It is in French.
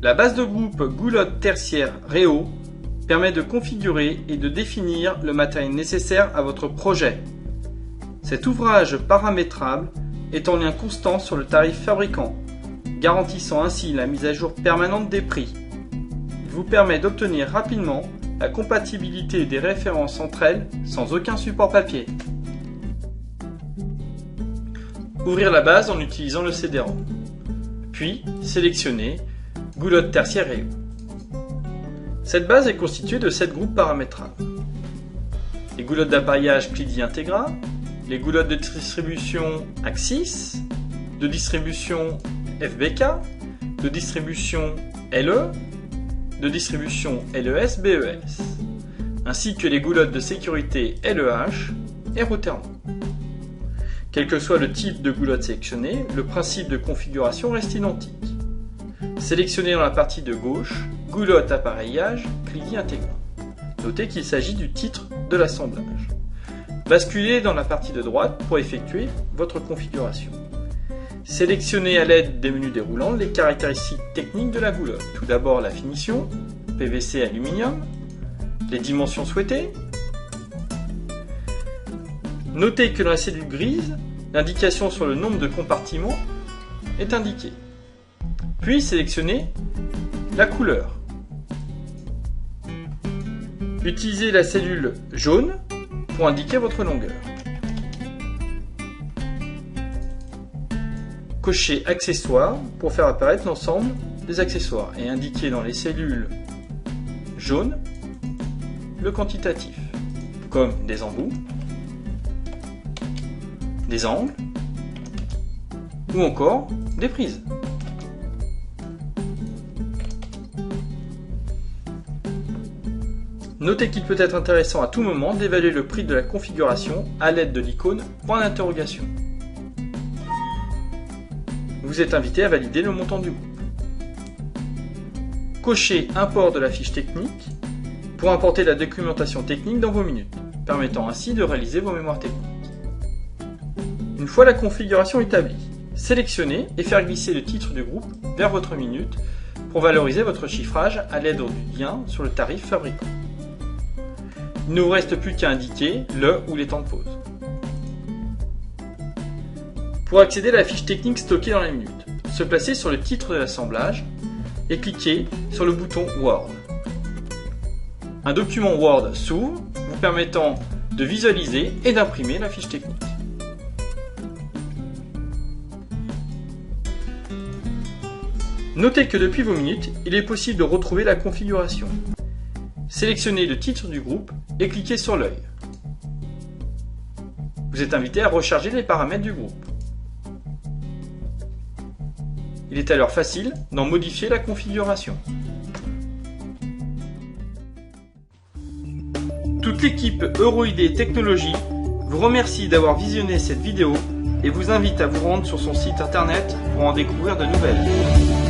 La base de groupe Goulotte tertiaire Réo permet de configurer et de définir le matériel nécessaire à votre projet. Cet ouvrage paramétrable est en lien constant sur le tarif fabricant, garantissant ainsi la mise à jour permanente des prix. Il vous permet d'obtenir rapidement la compatibilité des références entre elles sans aucun support papier. Ouvrir la base en utilisant le CD-ROM. Puis sélectionner Goulotte tertiaire Réo. Cette base est constituée de 7 groupes paramétrables. Les goulottes d'appareillage Clidi Integra, les goulottes de distribution Axis, de distribution FBK, de distribution LE, de distribution LES-BES, ainsi que les goulottes de sécurité LEH et Rothermont. Quel que soit le type de goulotte sélectionné, le principe de configuration reste identique. Sélectionnez dans la partie de gauche Goulotte appareillage Clidi Integra. Notez qu'il s'agit du titre de l'assemblage. Basculez dans la partie de droite pour effectuer votre configuration. Sélectionnez à l'aide des menus déroulants les caractéristiques techniques de la goulotte. Tout d'abord la finition, PVC aluminium, les dimensions souhaitées. Notez que dans la cellule grise, l'indication sur le nombre de compartiments est indiquée. Puis sélectionnez la couleur. Utilisez la cellule jaune pour indiquer votre longueur. Cochez accessoires pour faire apparaître l'ensemble des accessoires et indiquer dans les cellules jaunes le quantitatif, comme des embouts, des angles ou encore des prises. Notez qu'il peut être intéressant à tout moment d'évaluer le prix de la configuration à l'aide de l'icône point d'interrogation. Vous êtes invité à valider le montant du groupe. Cochez Import de la fiche technique pour importer la documentation technique dans vos minutes, permettant ainsi de réaliser vos mémoires techniques. Une fois la configuration établie, sélectionnez et faire glisser le titre du groupe vers votre minute pour valoriser votre chiffrage à l'aide du lien sur le tarif fabricant. Il ne vous reste plus qu'à indiquer le ou les temps de pause. Pour accéder à la fiche technique stockée dans la minute, se placez sur le titre de l'assemblage et cliquez sur le bouton Word. Un document Word s'ouvre, vous permettant de visualiser et d'imprimer la fiche technique. Notez que depuis vos minutes, il est possible de retrouver la configuration. Sélectionnez le titre du groupe et cliquez sur l'œil. Vous êtes invité à recharger les paramètres du groupe. Il est alors facile d'en modifier la configuration. Toute l'équipe EuroID Technologies vous remercie d'avoir visionné cette vidéo et vous invite à vous rendre sur son site internet pour en découvrir de nouvelles.